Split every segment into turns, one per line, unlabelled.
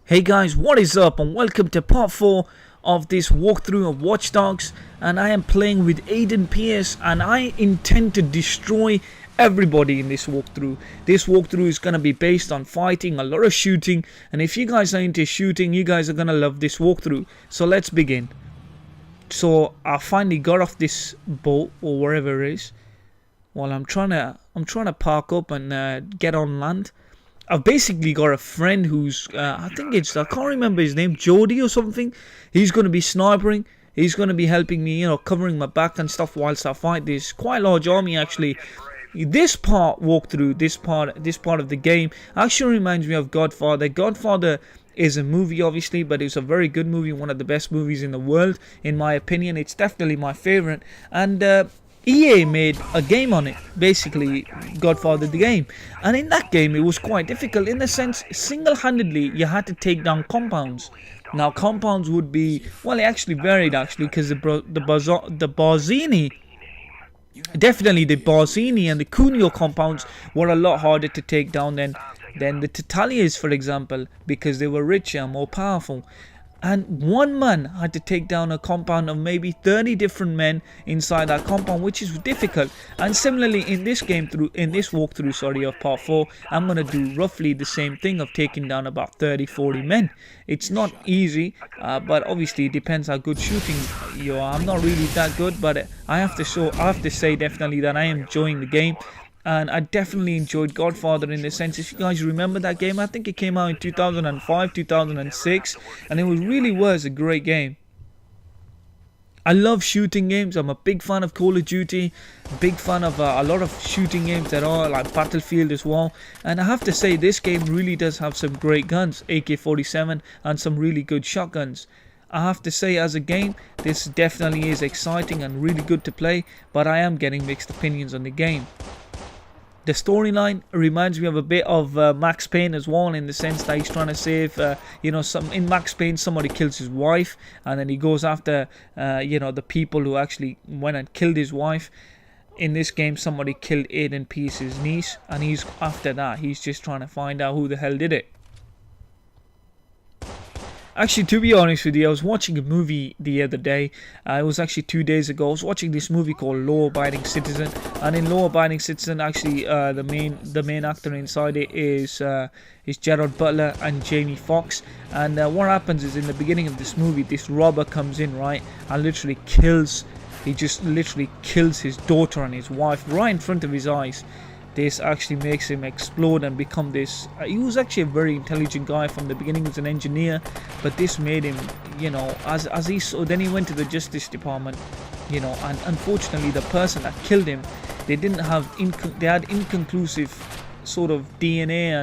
Hey guys, what is up and welcome to part 4 of this walkthrough of Watchdogs, and I am playing with Aiden Pierce and I intend to destroy everybody in this walkthrough. This walkthrough is going to be based on fighting, a lot of shooting, and if you guys are into shooting, you guys are going to love this walkthrough. So let's begin. So I finally got off this boat or wherever it is. While I'm trying to park up and get on land. I've basically got a friend who's, I can't remember his name, Jody or something. He's going to be snipering. He's going to be helping me, covering my back and stuff whilst I fight this quite large army actually. This walkthrough, this part of the game actually reminds me of Godfather. Godfather is a movie obviously, but it's a very good movie, one of the best movies in the world in my opinion. It's definitely my favorite, and EA made a game on it, basically Godfather the game, and in that game it was quite difficult in the sense single-handedly you had to take down compounds. Now compounds would be, well, it actually varied actually, because the Barzini and the Cuneo compounds were a lot harder to take down than the Tatalias, for example, because they were richer, more powerful. And one man had to take down a compound of maybe 30 different men inside that compound, which is difficult. And similarly in this walkthrough of part 4, I'm going to do roughly the same thing of taking down about 30-40 men. It's not easy, but obviously it depends how good shooting you are. I'm not really that good, but I have to say definitely that I am enjoying the game. And I definitely enjoyed Godfather in the sense, if you guys remember that game, I think it came out in 2005, 2006, and it really was a great game. I love shooting games. I'm a big fan of Call of Duty, big fan of a lot of shooting games that are like Battlefield as well. And I have to say, this game really does have some great guns, AK-47, and some really good shotguns. I have to say, as a game, this definitely is exciting and really good to play, but I am getting mixed opinions on the game. The storyline reminds me of a bit of Max Payne as well, in the sense that he's trying to save, in Max Payne somebody kills his wife and then he goes after, the people who actually went and killed his wife. In this game, somebody killed Aiden Pierce's niece, and he's after that. He's just trying to find out who the hell did it. Actually, to be honest with you, I was watching a movie the other day. It was actually 2 days ago. I was watching this movie called Law Abiding Citizen, and in Law Abiding Citizen, actually, the main actor inside it is Gerard Butler and Jamie Foxx. And what happens is, in the beginning of this movie, this robber comes in, right, and literally kills his daughter and his wife right in front of his eyes. This actually makes him explode and become this. He was actually a very intelligent guy from the beginning. He was an engineer, but this made him, then he went to the Justice Department, and unfortunately the person that killed him, they had inconclusive sort of DNA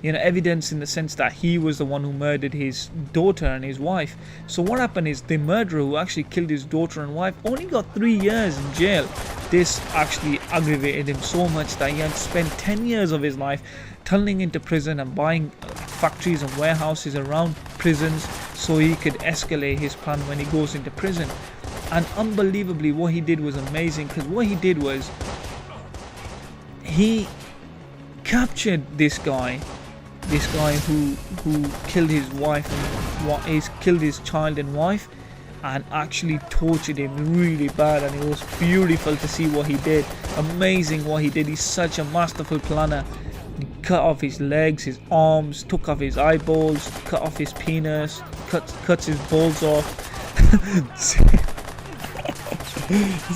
and evidence, in the sense that he was the one who murdered his daughter and his wife. So what happened is, the murderer who actually killed his daughter and wife only got 3 years in jail. This actually aggravated him so much that he had to spend 10 years of his life tunneling into prison and buying factories and warehouses around prisons so he could escalate his plan when he goes into prison. And unbelievably, what he did was amazing, because what he did was he captured this guy who killed his wife and killed his child and wife, and actually tortured him really bad. And it was beautiful to see what he did. Amazing what he did. He's such a masterful planner. He cut off his legs, his arms, took off his eyeballs, cut off his penis, cuts his balls off.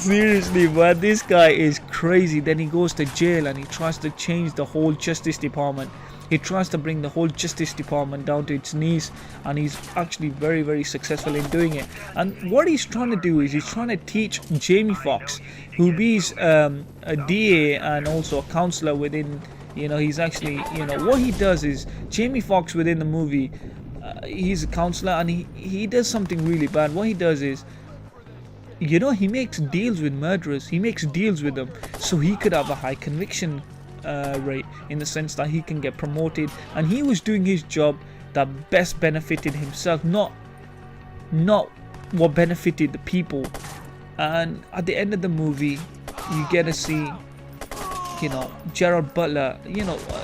Seriously, man, this guy is crazy. Then he goes to jail and he tries to change the whole Justice Department. He tries to bring the whole Justice Department down to its knees, and he's actually very, very successful in doing it. And what he's trying to do is, he's trying to teach Jamie Foxx, who is a DA and also a counselor within, he's actually, what he does is, Jamie Foxx within the movie, he's a counselor, and he does something really bad. What he does is, he makes deals with murderers. He makes deals with them so he could have a high conviction rate, in the sense that he can get promoted, and he was doing his job that best benefited himself, not what benefited the people. And at the end of the movie, you get to see Gerard Butler,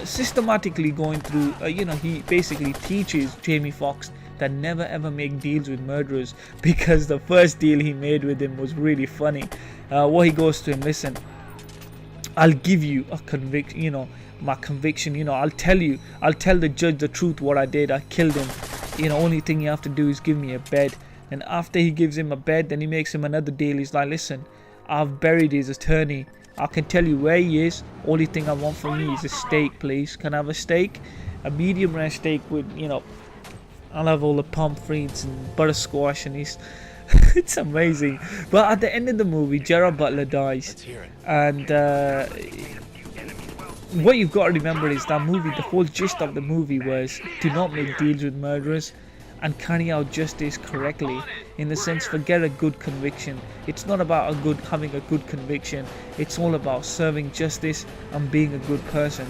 systematically going through, he basically teaches Jamie Foxx that never ever make deals with murderers, because the first deal he made with him was really funny. What he goes to him, listen, I'll give you a conviction, my conviction, I'll tell the judge the truth, what I did, I killed him. Only thing you have to do is give me a bed. And after he gives him a bed, then he makes him another deal. He's like, listen, I've buried his attorney. I can tell you where he is. Only thing I want from you is a steak, please. Can I have a steak? A medium rare steak with, I'll have all the pomfrets and buttersquash and he's... It's amazing. But at the end of the movie, Gerard Butler dies. And what you've got to remember is that movie, the whole gist of the movie was do not make deals with murderers and carry out justice correctly. In the sense, forget a good conviction. It's not about having a good conviction. It's all about serving justice and being a good person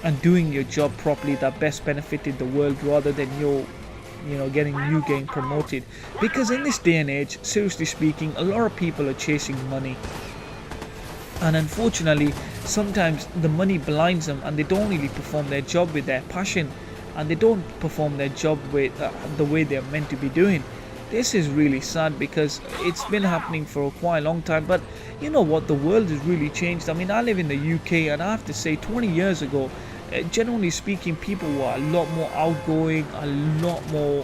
and doing your job properly that best benefited the world, rather than getting promoted. Because in this day and age, seriously speaking, a lot of people are chasing money, and unfortunately sometimes the money blinds them and they don't really perform their job with their passion, and they don't perform their job with the way they're meant to be doing. This is really sad because it's been happening for quite a long time. But you know what, the world has really changed. I mean, I live in the UK, and I have to say 20 years ago, generally speaking, people were a lot more outgoing, a lot more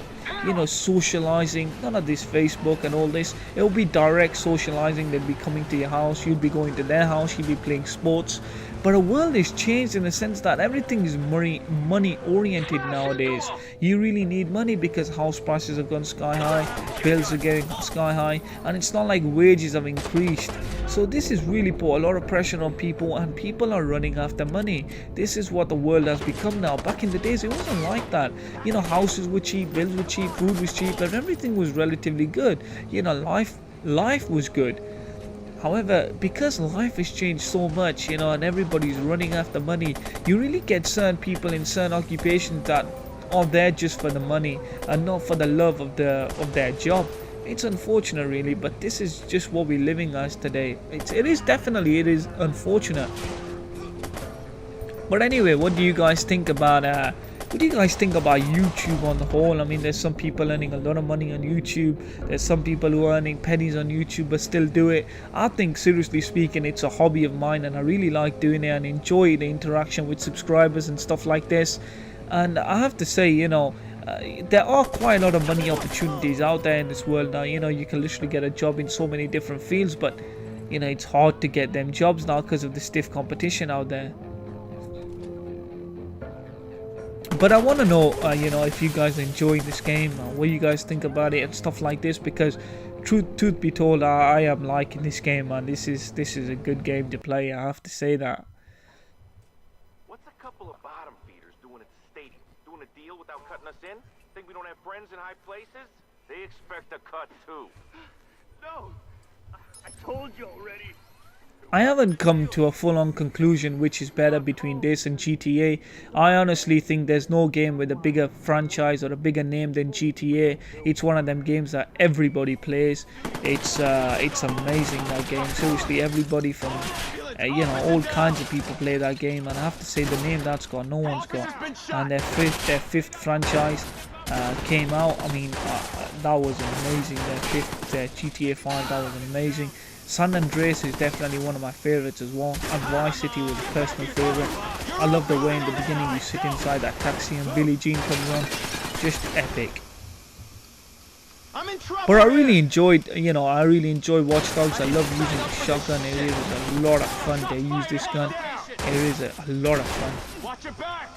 socializing. None of this Facebook and all this. It'll be direct socializing. They'll be coming to your house, you'll be going to their house, you'll be playing sports. But the world is changed in the sense that everything is money oriented nowadays. You really need money because house prices have gone sky high, bills are getting sky high, and it's not like wages have increased. So this has really put a lot of pressure on people, and people are running after money. This is what the world has become now. Back in the days, it wasn't like that. Houses were cheap, bills were cheap, food was cheap, and everything was relatively good. Life was good. However, because life has changed so much, and everybody's running after money, you really get certain people in certain occupations that are there just for the money and not for the love of their job. It's unfortunate, really, but this is just what we're living as today. It is unfortunate. But anyway, what do you guys think about YouTube on the whole? I mean, there's some people earning a lot of money on YouTube. There's some people who are earning pennies on YouTube but still do it. I think, seriously speaking, it's a hobby of mine, and I really like doing it and enjoy the interaction with subscribers and stuff like this. And I have to say, there are quite a lot of money opportunities out there in this world now. You can literally get a job in so many different fields, but it's hard to get them jobs now because of the stiff competition out there. But I want to know, if you guys enjoy this game, what you guys think about it and stuff like this. Because, truth be told, I am liking this game, man. This is a good game to play. I have to say that.
What's a couple of bottom feeders doing at the stadium? Doing a deal without cutting us in? Think we don't have friends in high places? They expect a cut too. No, I told you already.
I haven't come to a full-on conclusion which is better between this and GTA. I honestly think there's no game with a bigger franchise or a bigger name than GTA. It's one of them games that everybody plays. It's amazing, that game. Seriously, everybody from all kinds of people play that game, and I have to say the name that's got, no one's got. And their fifth franchise came out. I mean, that was amazing. Their GTA 5, that was amazing. San Andreas is definitely one of my favorites as well, and Vice City was a personal favorite. I love the way in the beginning you sit inside that taxi and Billie Jean comes on. Just epic. But I really enjoyed Watchdogs. I love using the shotgun. It is a lot of fun to use this gun. It is a lot of fun.
Watch your back.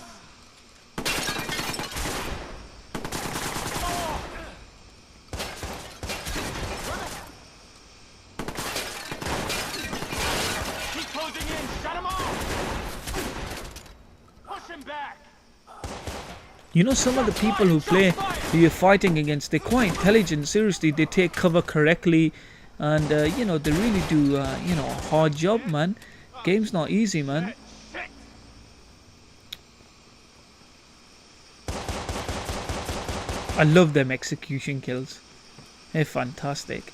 Some of the people who you're fighting against, they're quite intelligent. Seriously, they take cover correctly, and they really do a hard job, man. Game's not easy, man. I love them execution kills. They're fantastic.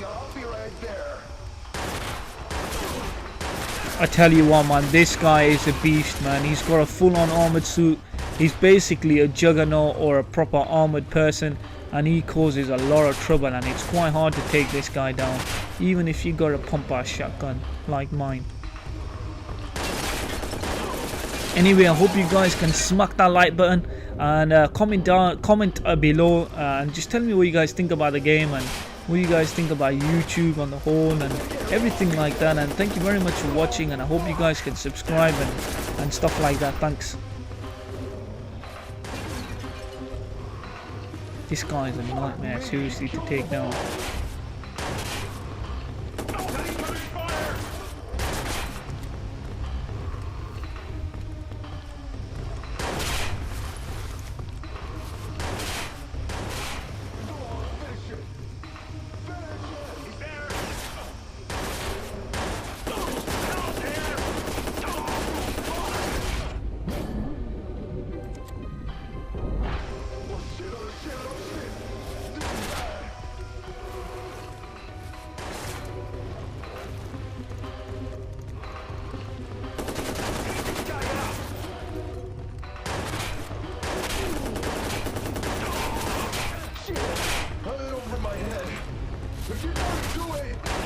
I'll be right there.
I tell you what, man, this guy is a beast, man. He's got a full-on armored suit. He's basically a juggernaut or a proper armored person, and he causes a lot of trouble, and it's quite hard to take this guy down, even if you got a pump-ass shotgun like mine. Anyway, I hope you guys can smack that like button and comment below and just tell me what you guys think about the game and what you guys think about YouTube on the whole and everything like that. And thank you very much for watching, and I hope you guys can subscribe and stuff like that. Thanks. This guy is a nightmare, seriously, to take down.
Over my head. If you're gonna do it,